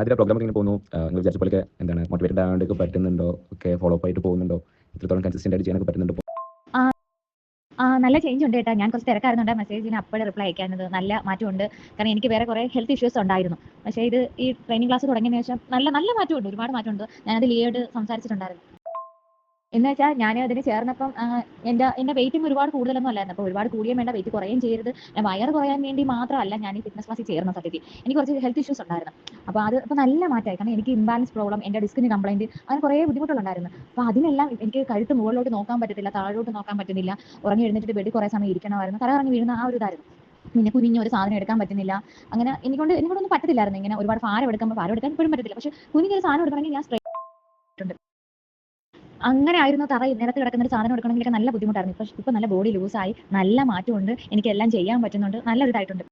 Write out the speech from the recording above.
അതിലെ പ്രോഗ്രാം ഇങ്ങനെ പോകുന്നു. നിങ്ങൾ വിചാരിച്ച പോലെയൊക്കെ എന്താണ് മോട്ടിവേറ്റഡ് ആവാണ്ടൊക്കെ പറ്റുന്നുണ്ടോ? ഒക്കെ ഫോളോ അപ്പ് ആയിട്ട് പോകുന്നുണ്ടോ? ഇത്രത്തോളം കൺസിസ്റ്റന്റ് ആയിട്ട് ചെയ്യാനൊക്കെ പറ്റുന്നുണ്ടോ? നല്ല ചേഞ്ച് ഉണ്ട് കേട്ടോ. ഞാൻ കുറച്ച് തിരക്കായിരുന്നുണ്ട്. മെസ്സേജിന് അപ്പോഴേ റിപ്ലൈ അയക്കാഞ്ഞത്. നല്ല മാറ്റമുണ്ട്. കാരണം എനിക്ക് വേറെ കുറേ ഹെൽത്ത് ഇഷ്യൂസ് ഉണ്ടായിരുന്നു. പക്ഷേ ഈ ട്രെയിനിങ് ക്ലാസ് തുടങ്ങിയതിന് ശേഷം നല്ല മാറ്റമുണ്ട്. ഒരുപാട് മാറ്റമുണ്ട്. ഞാനത് ലിയോയോട് സംസാരിച്ചിട്ടുണ്ടായിരുന്നു. എന്ന് വെച്ചാൽ ഞാൻ അതിന് ചേർന്നപ്പം എൻ്റെ വെയിറ്റും ഒരുപാട് കൂടുതലൊന്നും അല്ലായിരുന്നു. അപ്പോൾ ഒരുപാട് കൂടിയും വേണ്ട, വെയിറ്റ് കുറയുകയും ചെയ്യരുത്. ഞാൻ വയറ് കുറയാൻ വേണ്ടി മാത്രമല്ല ഞാൻ ഈ ഫിറ്റ്നസ് ക്ലാസ്സിൽ ചേർന്ന സത്യത്തിൽ. എനിക്ക് കുറച്ച് ഹെൽത്ത് ഇഷ്യൂസ് ഉണ്ടായിരുന്നു. അപ്പോൾ അത് ഇപ്പോൾ നല്ല മാറ്റമായി. കാരണം എനിക്ക് ഇംബാലൻസ് പ്രോബ്ലം, എൻ്റെ ഡിസ്കിന് കംപ്ലയിൻറ്റ്, അങ്ങനെ കുറേ ബുദ്ധിമുട്ടുകളുണ്ടായിരുന്നു. അപ്പോൾ അതിനെല്ലാം എനിക്ക് കഴുത്ത് മുകളിലോട്ട് നോക്കാൻ പറ്റത്തില്ല, താഴോട്ട് നോക്കാൻ പറ്റുന്നില്ല. ഉറങ്ങി എഴുന്നേറ്റിട്ട് ബെഡിൽ കുറേ സമയം ഇരിക്കണമായിരുന്നു. തലകറങ്ങി വീഴുന്ന ആ ഒരു ഇതായിരുന്നു. പിന്നെ കുനിഞ്ഞ ഒരു സാധനം എടുക്കാൻ പറ്റുന്നില്ല. അങ്ങനെ എനിക്കൊണ്ടൊന്നും പറ്റത്തില്ലായിരുന്നു. ഇങ്ങനെ ഒരുപാട് ഭാരം എടുക്കാൻ ഇപ്പോഴും പറ്റത്തില്ല. പക്ഷേ കുനിഞ്ഞൊരു സാധനം എടുക്കണമെങ്കിൽ ഞാൻ സ്ട്രെയിറ്റ്. അങ്ങനെ ആയിരുന്നു. നിലത്ത് കിടക്കുന്ന ഒരു സാധനം എടുക്കണമെങ്കിലൊക്കെ നല്ല ബുദ്ധിമുട്ടായിരുന്നു. ഇപ്പൊ നല്ല ബോഡി ലൂസായി, നല്ല മാറ്റമുണ്ട്. എനിക്കെല്ലാം ചെയ്യാൻ പറ്റുന്നുണ്ട്. നല്ലൊരിതായിട്ടുണ്ട്.